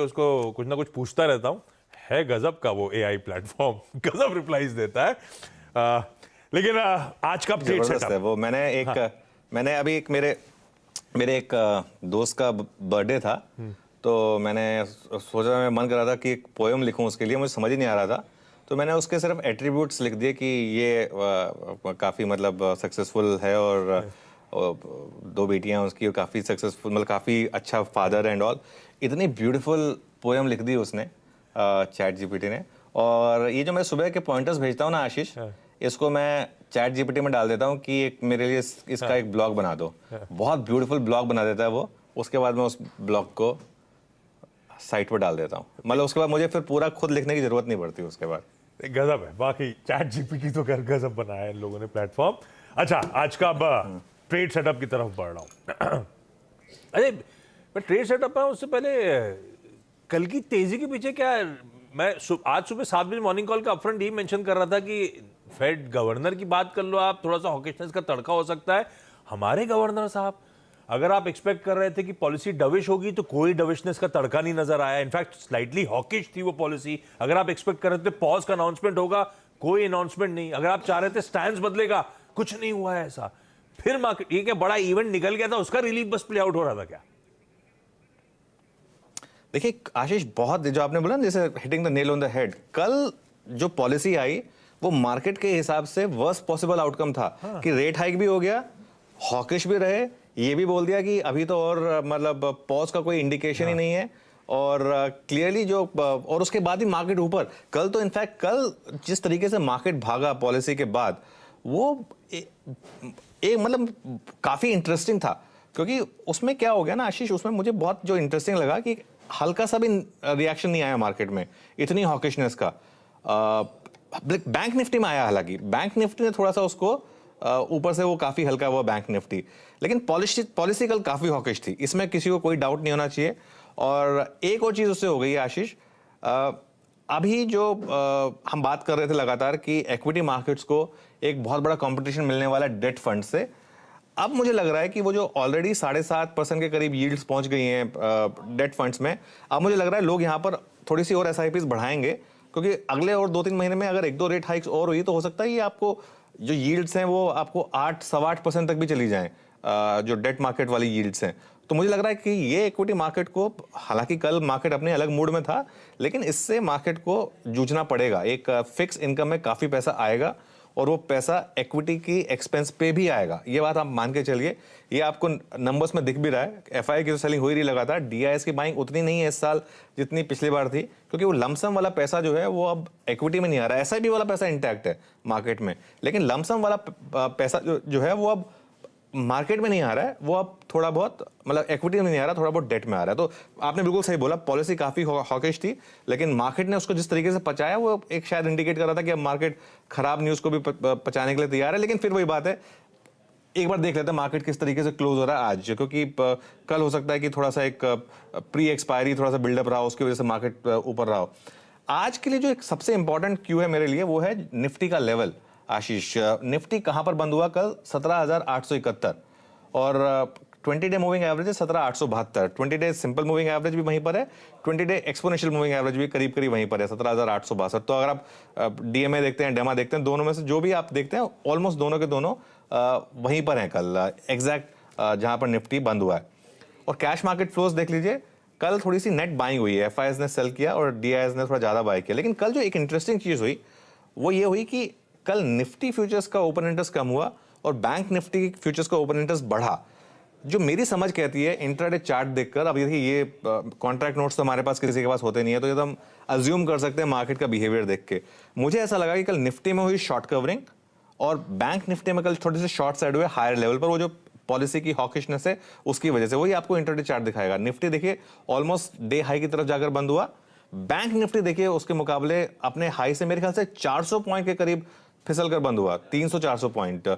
उसको कुछ ना कुछ पूछता रहता हूँ। है गजब का वो एआई प्लेटफॉर्म, गजब रिप्लाईज देता है। लेकिन आज का ट्रेड सेटअप है वो। मैंने अभी एक मेरे एक दोस्त का बर्थडे था, तो मैंने सोचा, मैं मन कर रहा था कि एक पोएम लिखूं उसके लिए, मुझे समझ ही नहीं आ रहा था। तो मैंने उसके सिर्फ एट्रीब्यूट्स लिख दिए कि ये काफ़ी मतलब सक्सेसफुल है और दो बेटियां उसकी, काफ़ी सक्सेसफुल, मतलब काफ़ी अच्छा फादर एंड ऑल। इतनी ब्यूटीफुल पोएम लिख दी उसने चैट जीपीटी ने। और ये जो मैं सुबह के पॉइंटर्स भेजता हूँ ना आशीष, इसको मैं चैट जीपीटी में डाल देता हूँ कि एक मेरे लिए इसका एक ब्लॉग बना दो। बहुत ब्यूटीफुल ब्लॉग बना देता है वो। उसके बाद मैं उस ब्लॉग को साइट पर डाल देता हूँ। मतलब उसके बाद मुझे फिर पूरा खुद लिखने की जरूरत नहीं पड़ती उसके बाद। गजब है बाकी चैट जीपीटी तो गजब बनाया है इन लोगों ने प्लेटफॉर्म। अच्छा, आज का ट्रेड सेटअप की तरफ बढ़ रहा हूँ। अरे मैं ट्रेड सेटअप में उससे पहले कल की तेजी के पीछे क्या है? मैं आज सुबह 7 बजे मॉर्निंग कॉल का अपफ्रंट ही मेंशन कर रहा था कि फेड गवर्नर की बात कर लो आप, थोड़ा सा हॉकिशनेस का तड़का हो सकता है। हमारे गवर्नर साहब, अगर आप एक्सपेक्ट कर रहे थे कि पॉलिसी डविश होगी तो कोई डविशनेस का तड़का नहीं नजर आया। इनफैक्ट स्लाइटली हॉकिश थी वो पॉलिसी। अगर आप एक्सपेक्ट कर रहे थे पॉज का अनाउंसमेंट होगा, कोई अनाउंसमेंट नहीं। अगर आप चाह रहे थे स्टैंड बदलेगा, कुछ नहीं हुआ है ऐसा। फिर मार्केट, ये क्या बड़ा इवेंट निकल गया था, उसका रिलीफ बस प्ले आउट हो रहा था क्या? देखिए आशीष, बहुत जो आपने बोला ना, जैसे hitting the nail on the head, कल जो पॉलिसी आई वो मार्केट के हिसाब से वर्स्ट पॉसिबल आउटकम था। कि रेट हाइक भी हो गया, हॉकिश भी रहे, ये भी बोल दिया कि अभी तो और मतलब पॉज का कोई इंडिकेशन ही नहीं है। और क्लियरली जो और उसके बाद ही मार्केट ऊपर। कल तो इनफैक्ट कल जिस तरीके से मार्केट भागा पॉलिसी के बाद, वो एक मतलब काफी इंटरेस्टिंग था। क्योंकि उसमें क्या हो गया ना आशीष, उसमें मुझे बहुत जो इंटरेस्टिंग लगा कि हल्का सा भी रिएक्शन नहीं आया मार्केट में इतनी हॉकिशनेस का। बैंक निफ्टी में आया, हालांकि बैंक निफ्टी ने थोड़ा सा उसको ऊपर से वो काफी हल्का हुआ बैंक निफ्टी। लेकिन पॉलिसी कल काफी हॉकिश थी, इसमें किसी को कोई डाउट नहीं होना चाहिए। और एक और चीज उससे हो गई है आशीष, अभी जो हम बात कर रहे थे लगातार कि इक्विटी मार्केट्स को एक बहुत बड़ा कंपटीशन मिलने वाला है डेट फंड से। अब मुझे लग रहा है कि वो जो ऑलरेडी 7.5% के करीब यील्ड्स पहुंच गई हैं डेट फंड्स में, अब मुझे लग रहा है लोग यहां पर थोड़ी सी और एसआईपीज बढ़ाएंगे। क्योंकि अगले और 2-3 महीने में अगर 1-2 रेट हाइक्स और हुई तो हो सकता है ये आपको जो यील्ड्स हैं वो आपको 8-8.25% तक भी चली जाएं, जो डेट मार्केट वाली यील्ड्स हैं। तो मुझे लग रहा है कि ये इक्विटी मार्केट को, हालांकि कल मार्केट अपने अलग मूड में था, लेकिन इससे मार्केट को जूझना पड़ेगा। एक फिक्स इनकम में काफी पैसा आएगा और वो पैसा इक्विटी की एक्सपेंस पे भी आएगा, ये बात आप मान के चलिए। ये आपको नंबर्स में दिख भी रहा है। एफआई की तो सेलिंग हो ही रही लगातार, डीआईएस की बाइंग उतनी नहीं है इस साल जितनी पिछली बार थी, क्योंकि वो लमसम वाला पैसा जो है वो अब इक्विटी में नहीं आ रहा है। एसआईपी वाला पैसा इंटैक्ट है मार्केट में, लेकिन लमसम वाला पैसा जो है वो अब मार्केट में नहीं आ रहा है। वो अब थोड़ा बहुत मतलब इक्विटी में नहीं आ रहा, थोड़ा बहुत डेट में आ रहा है। तो आपने बिल्कुल सही बोला, पॉलिसी काफी हॉकिश थी, लेकिन मार्केट ने उसको जिस तरीके से पचाया वो एक शायद इंडिकेट कर रहा था कि अब मार्केट खराब न्यूज को भी पचाने के लिए तैयार है। लेकिन फिर वही बात है, एक बार देख लेते हैं मार्केट किस तरीके से क्लोज हो रहा है आज, क्योंकि कल हो सकता है कि थोड़ा सा एक प्री एक्सपायरी थोड़ा सा बिल्डअप रहा, उसकी वजह से मार्केट ऊपर रहा हो। आज के लिए जो एक सबसे इंपॉर्टेंट क्यू है मेरे लिए, वो है निफ्टी का लेवल। आशीष, निफ्टी कहां पर बंद हुआ कल? 17,871 और 20 डे मूविंग एवरेज है 17,872। 20 डे सिंपल मूविंग एवरेज भी वहीं पर है, 20 डे एक्सपोनेंशियल मूविंग एवरेज भी करीब करीब वहीं पर है 17,862। तो अगर आप डीएमए देखते हैं, डेमा देखते हैं, दोनों में से जो भी आप देखते हैं, ऑलमोस्ट दोनों के दोनों वहीं पर हैं कल एग्जैक्ट जहां पर निफ्टी बंद हुआ है। और कैश मार्केट फ्लोज देख लीजिए, कल थोड़ी सी नेट बाइंग हुई है, एफआईएस ने सेल किया और डीआईएस ने थोड़ा ज्यादा बाय किया। लेकिन कल जो एक इंटरेस्टिंग चीज हुई वो ये हुई कि कल निफ्टी फ्यूचर्स का ओपन इंटरेस्ट कम हुआ और बैंक निफ्टी फ्यूचर्स का ओपन इंटरेस्ट बढ़ा। जो मेरी समझ कहती है इंट्राडे चार्ट देखकर, अब देखिए ये कॉन्ट्रैक्ट नोट्स तो हमारे पास किसी के पास होते नहीं है, तो ये तो हम अज्यूम कर सकते हैं मार्केट का बिहेवियर देख के। मुझे ऐसा लगा कि कल निफ्टी में हुई शॉर्ट कवरिंग और बैंक निफ्टी में कल थोड़े से शॉर्ट साइड हुए हायर लेवल पर। वो जो पॉलिसी की हॉकिशनेस है उसकी वजह से, वही आपको इंट्राडे चार्ट दिखाएगा। निफ्टी देखिए ऑलमोस्ट डे हाई की तरफ जाकर बंद हुआ। बैंक निफ्टी देखिए उसके मुकाबले अपने हाई से मेरे ख्याल से 400 पॉइंट के करीब फिसल कर बंद हुआ, 300-400 पॉइंट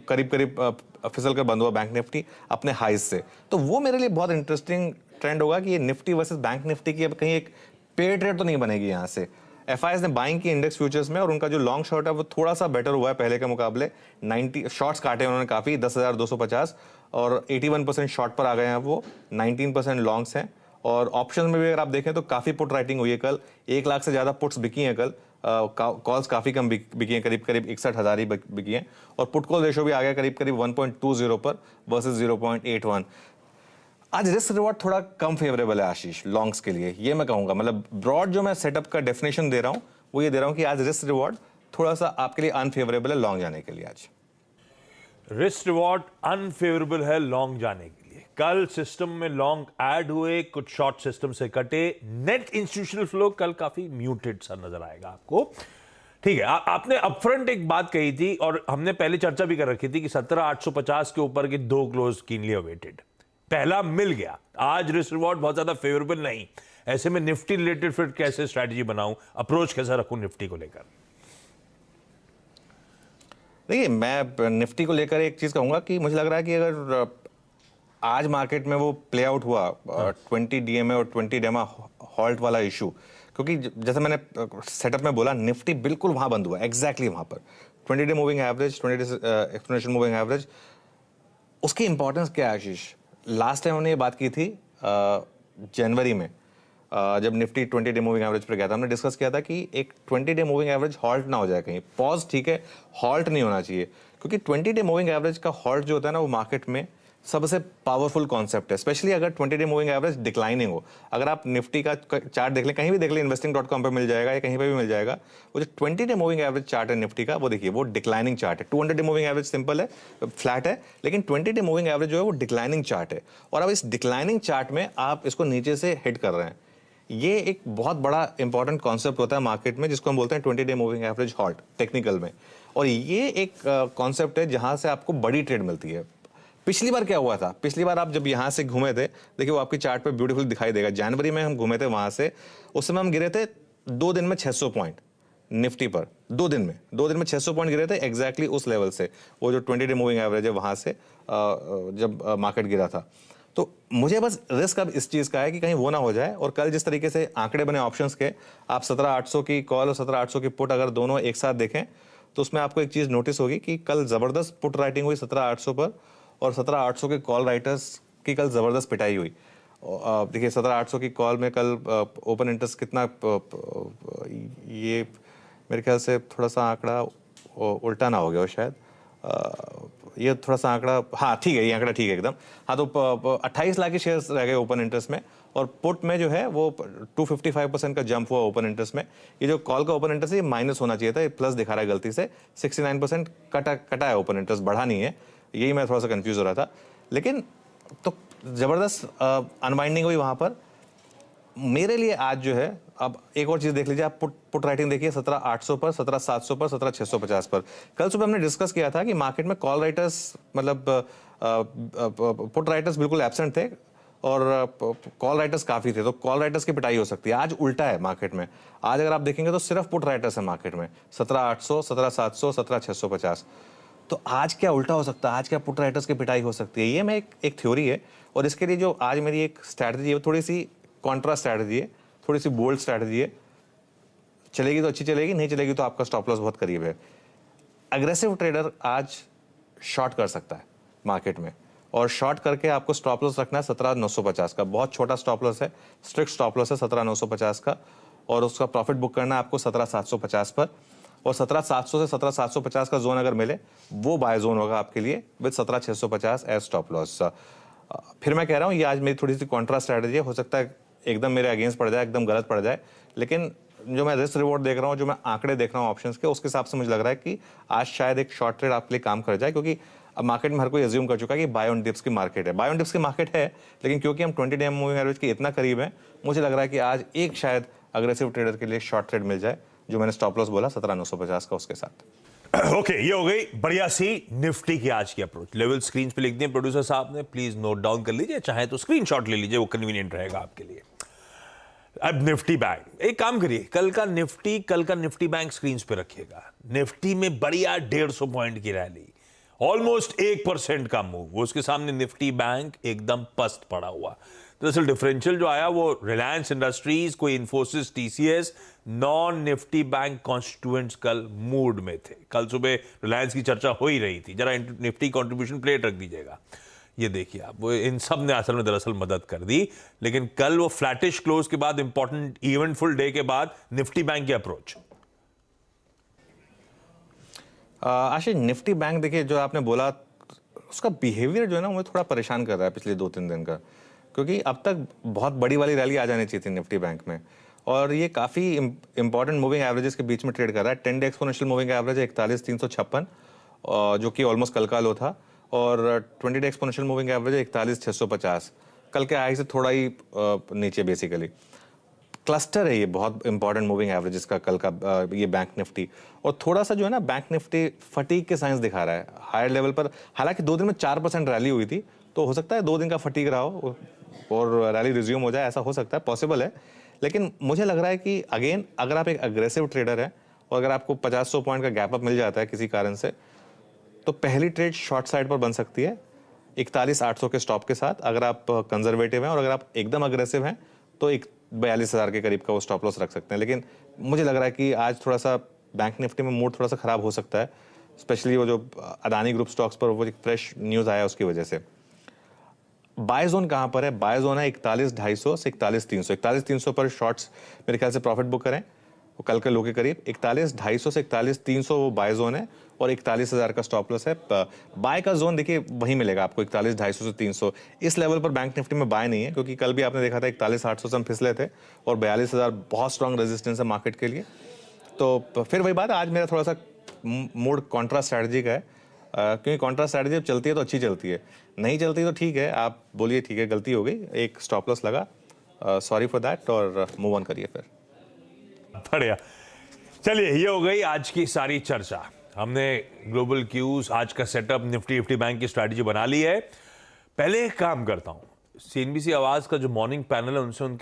करीब करीब फिसल कर बंद हुआ बैंक निफ्टी अपने हाई से। तो वो मेरे लिए बहुत इंटरेस्टिंग ट्रेंड होगा कि ये निफ्टी वर्सेस बैंक निफ्टी की अब कहीं एक पेयर ट्रेड तो नहीं बनेगी यहाँ से। एफआईएस ने बाइंग की इंडेक्स फ्यूचर्स में और उनका जो लॉन्ग शॉर्ट है वो थोड़ा सा बेटर हुआ है पहले के मुकाबले। 90 शॉर्ट्स काटे उन्होंने काफी, 10,250 और 81% शॉर्ट पर आ गए हैं वो, 19% लॉन्ग्स हैं और ऑप्शन में भी अगर आप देखें तो काफी पुट राइटिंग हुई है कल, 1 लाख से ज्यादा पुट्स बिकी हैं कल, कॉल्स काफी कम बिकी हैं, करीब करीब 61,000 ही बिकी हैं, और पुट कॉल रेशो भी आ गया करीब करीब 1.20 पर वर्सेस 0.81। आज रिस्क रिवॉर्ड थोड़ा कम फेवरेबल है आशीष लॉन्ग्स के लिए, ये मैं कहूंगा। मतलब ब्रॉड जो मैं सेटअप का डेफिनेशन दे रहा हूं वो ये दे रहा हूं कि आज रिस्क रिवॉर्ड थोड़ा सा आपके लिए अनफेवरेबल है लॉन्ग जाने के लिए। आज रिस्क रिवॉर्ड अनफेवरेबल है लॉन्ग जाने के लिए। कल सिस्टम में लॉन्ग ऐड हुए, कुछ शॉर्ट सिस्टम से कटे, नेट इंस्टीट्यूशनल फ्लो कल काफी म्यूटेड सा नजर आएगा आपको। ठीक है, आपने अपफ्रंट एक बात कही थी और हमने पहले चर्चा भी कर रखी थी कि 17,850 के ऊपर के 2 क्लोज कीनली अवेटेड, पहला मिल गया। आज रिस्क रिवॉर्ड बहुत ज्यादा फेवरेबल नहीं, ऐसे में निफ्टी रिलेटेड फिर कैसे स्ट्रैटेजी बनाऊं, अप्रोच कैसा रखूं निफ्टी को लेकर? देखिए, मैं निफ्टी को लेकर एक चीज कहूंगा कि मुझे लग रहा है कि अगर आज मार्केट में वो प्ले आउट हुआ 20 डीएमए और 20 डेमा हॉल्ट वाला इशू, क्योंकि जैसे मैंने सेटअप में बोला निफ्टी बिल्कुल वहां बंद हुआ, एग्जैक्टली वहां पर 20 day moving average, 20 day exponential moving average. उसकी इंपॉर्टेंस क्या है आशीष? लास्ट टाइम हमने ये बात की थी जनवरी में, जब निफ्टी 20 डे मूविंग एवरेज पर गया था, हमने डिस्कस किया था कि एक 20 डे मूविंग एवरेज हॉल्ट ना हो जाए कहीं, पॉज ठीक है, हॉल्ट नहीं होना चाहिए, क्योंकि 20 डे मूविंग एवरेज का हॉल्ट जो होता है ना वो मार्केट में सबसे पावरफुल कॉन्सेप्ट है, स्पेशली अगर 20 डे मूविंग एवरेज डिक्लाइनिंग हो। अगर आप निफ्टी का चार्ट देख लें, कहीं भी देख लें, investing.com पे मिल जाएगा या कहीं पे भी मिल जाएगा, वो जो 20 डे मूविंग एवरेज चार्ट है निफ्टी का, वो देखिए वो डिक्लाइनिंग चार्ट है। 200 डे मूविंग एवरेज सिंपल है, फ्लैट है, लेकिन 20 डे मूविंग एवरेज जो है वो डिक्लाइनिंग चार्ट है। और अब इस डिक्लाइनिंग चार्ट में आप इसको नीचे से हिट कर रहे हैं, ये एक बहुत बड़ा इंपॉर्टेंट कॉन्सेप्ट होता है मार्केट में, जिसको हम बोलते हैं 20 day moving average halt technical में। और ये एक कॉन्सेप्ट है जहां से आपको बड़ी ट्रेड मिलती है। पिछली बार क्या हुआ था? पिछली बार आप जब यहां से घूमे थे, देखिए वो आपकी चार्ट पे ब्यूटीफुल दिखाई देगा, जनवरी में हम घूमे थे वहां से, उस समय हम गिरे थे 2 दिन में 600 पॉइंट निफ्टी पर, 2 दिन में 600 पॉइंट गिरे थे एग्जैक्टली उस लेवल से, वो जो 20 डे मूविंग एवरेज है वहां से जब मार्केट गिरा था। तो मुझे बस रिस्क अब इस चीज का है कि कहीं वो ना हो जाए। और कल जिस तरीके से आंकड़े बने ऑप्शंस के, आप 17,800 की कॉल और 17,800 की पुट अगर दोनों एक साथ देखें तो उसमें आपको एक चीज नोटिस होगी कि कल जबरदस्त पुट राइटिंग हुई 17,800 पर, और 17,800 के कॉल राइटर्स की कल जबरदस्त पिटाई हुई। देखिए 17,800 की कॉल में कल ओपन इंटरेस्ट कितना, ये मेरे ख्याल से थोड़ा सा आंकड़ा उल्टा ना हो गया हो शायद, ये थोड़ा सा आंकड़ा, हाँ ठीक है, ये आंकड़ा ठीक है एकदम। हाँ, तो 28 लाख के शेयर्स रह गए ओपन इंटरेस्ट में, और पुट में जो है वो 255% का जंप हुआ ओपन इंटरेस्ट में। ये जो कॉल का ओपन इंटरेस्ट है ये माइनस होना चाहिए था, ये प्लस दिखा रहा है गलती से, 69% कटा है ओपन इंटरेस्ट, बढ़ा नहीं है, यही मैं थोड़ा सा कंफ्यूज हो रहा था। लेकिन तो जबरदस्त अनवाइंडिंग हुई वहां पर। मेरे लिए आज जो है, अब एक और चीज देख लीजिए, आप पुट राइटिंग देखिए 17,800 पर, 17,700 पर, 17,650 पर। कल सुबह हमने डिस्कस किया था कि मार्केट में कॉल राइटर्स, मतलब पुट राइटर्स बिल्कुल एब्सेंट थे और कॉल राइटर्स काफी थे, तो कॉल राइटर्स की पिटाई हो सकती है। आज उल्टा है मार्केट में, आज अगर आप देखेंगे तो सिर्फ पुट राइटर्स है मार्केट में, 17,800, 17,700, 17,650। तो आज क्या उल्टा हो सकता है? आज क्या पुट राइटर्स की पिटाई हो सकती है? ये मैं एक थ्योरी है, और इसके लिए जो आज मेरी एक स्ट्रैटेजी है, थोड़ी सी कॉन्ट्रा स्ट्रैटेजी है, थोड़ी सी बोल्ड स्ट्रैटेजी है। चलेगी तो अच्छी चलेगी, नहीं चलेगी तो आपका स्टॉप लॉस बहुत करीब है। अग्रेसिव ट्रेडर आज शॉर्ट कर सकता है मार्केट में, और शॉर्ट करके आपको स्टॉप लॉस रखना है 17,950 का, बहुत छोटा स्टॉप लॉस है, स्ट्रिक्ट स्टॉप लॉस है 17,950 का, और उसका प्रॉफिट बुक करना है आपको 17,750 पर, और 17,700 से 17,750 का जोन अगर मिले वो बाय जोन होगा आपके लिए, विद 17,650 एज स्टॉप लॉस। फिर मैं कह रहा हूँ ये आज मेरी थोड़ी सी कॉन्ट्रा स्ट्रैटेजी है, हो सकता है एकदम मेरे अगेंस्ट पड़ जाए, एकदम गलत पड़ जाए, लेकिन जो मैं रिस्क रिवॉर्ड देख रहा हूँ, जो मैं आंकड़े देख रहा हूँ ऑप्शंस के, उसके हिसाब से मुझे लग रहा है कि आज शायद एक शॉर्ट ट्रेड आपके लिए काम कर जाए, क्योंकि अब मार्केट में हर कोई अज्यूम कर चुका है कि बाय ऑन डिप्स की मार्केट है, बाय ऑन डिप्स की मार्केट है, लेकिन क्योंकि हम 20 डे मूविंग एवरेज के इतना करीब है, मुझे लग रहा है कि आज एक शायद अग्रेसिव ट्रेडर के लिए शॉर्ट ट्रेड मिल जाए, जो मैंने स्टॉप लॉस बोला 17,950 का, उसके साथ। ओके, ये हो गई बढ़िया सी निफ्टी की आज की अप्रोच। लेवल स्क्रीन पे लिख दिए प्रोड्यूसर साहब ने, प्लीज नोट डाउन कर लीजिए, चाहे तो स्क्रीनशॉट ले लीजिए, वो कन्वीनियंट रहेगा आपके लिए। अब निफ्टी बैंक, एक काम करिए, कल का निफ्टी बैंक स्क्रीन पे रखिएगा। निफ्टी में बढ़िया 150 पॉइंट की रैली, ऑलमोस्ट 1% का मूव, उसके सामने निफ्टी बैंक एकदम पस्त पड़ा हुआ। दरअसल डिफरेंशियल जो आया वो रिलायंस इंडस्ट्रीज, कोई Infosys, TCS, non Nifty bank constituents कल मूड में थे। कल सुबह रिलायंस की चर्चा हो ही रही थी, जरा निफ्टी कंट्रीब्यूशन प्लेट रख दीजिएगा। ये देखिए आप, वो इन सब ने असल में दरअसल मदद कर दी, लेकिन कल वो फ्लैटिश क्लोज के बाद इंपॉर्टेंट इवेंटफुल डे के बाद निफ्टी बैंक की अप्रोच। आशीष, निफ्टी बैंक देखिए जो आपने बोला, उसका बिहेवियर जो है ना मुझे थोड़ा परेशान कर रहा है पिछले 2-3 दिन का, क्योंकि अब तक बहुत बड़ी वाली रैली आ जानी चाहिए थी निफ्टी बैंक में, और ये काफ़ी इंपॉर्टेंट मूविंग एवरेजेस के बीच में ट्रेड कर रहा है। 10 डे एक्सपोनेंशियल मूविंग एवरेज 41,356 जो कि ऑलमोस्ट कल का लो था, और 20 डे एक्सपोनेंशियल मूविंग एवरेज 41,650, कल के हाई से थोड़ा ही नीचे बेसिकली। क्लस्टर है ये बहुत इंपॉर्टेंट मूविंग एवरेजेस का कल का ये बैंक निफ्टी, और थोड़ा सा जो है ना बैंक निफ्टी फटीग के साइंस दिखा रहा है हायर लेवल पर। हालांकि 2 दिन में 4% रैली हुई थी, तो हो सकता है 2 दिन का फटीग रहा हो और रैली रिज्यूम हो जाए, ऐसा हो सकता है, पॉसिबल है। लेकिन मुझे लग रहा है कि अगेन अगर आप एक अग्रेसिव ट्रेडर हैं और अगर आपको 50-100 पॉइंट का गैप अप मिल जाता है किसी कारण से, तो पहली ट्रेड शॉर्ट साइड पर बन सकती है 41,800 के स्टॉप के साथ। अगर आप कंजर्वेटिव हैं और अगर आप एकदम अग्रेसिव हैं तो 42,000 के करीब का वो स्टॉप लॉस रख सकते हैं। लेकिन मुझे लग रहा है कि आज थोड़ा सा बैंक निफ्टी में मूड थोड़ा सा खराब हो सकता है, स्पेशली वो जो अदानी ग्रुप स्टॉक्स पर वो एक फ्रेश न्यूज़ आया उसकी वजह से। बाय जोन कहाँ पर है? बाय जोन है 41,250 से 41,300। 41,300 पर शॉर्ट्स मेरे ख्याल से प्रॉफिट बुक करें, वो कल के लो के करीब। 41,250 से 41,300 वो बाय जोन है, और 41,000 का स्टॉप लॉस है। बाय का जोन देखिए वहीं मिलेगा आपको 41,250 से 300। इस लेवल पर बैंक निफ्टी में बाय नहीं है, क्योंकि कल भी आपने देखा था 41,800 से हम फिसले थे, और 42,000 बहुत स्ट्रॉन्ग रेजिस्टेंस है मार्केट के लिए। तो फिर वही बात, आज मेरा थोड़ा सा मूड कॉन्ट्रा स्ट्रैटेजी का है, क्योंकि कॉन्ट्रा स्ट्रैटेजी जब चलती है तो अच्छी चलती है, नहीं चलती तो ठीक है, आप बोलिए ठीक है गलती हो गई, एक स्टॉप लॉस लगा, सॉरी फॉर दैट, और मूव ऑन करिए फिर। बढ़िया, चलिए ये हो गई आज की सारी चर्चा। हमने ग्लोबल क्यूज, आज का सेटअप, निफ्टी बैंक की स्ट्रैटेजी बना ली है। पहले एक काम करता हूं, सीएनबीसी आवाज का जो मॉर्निंग पैनल है उनसे उनके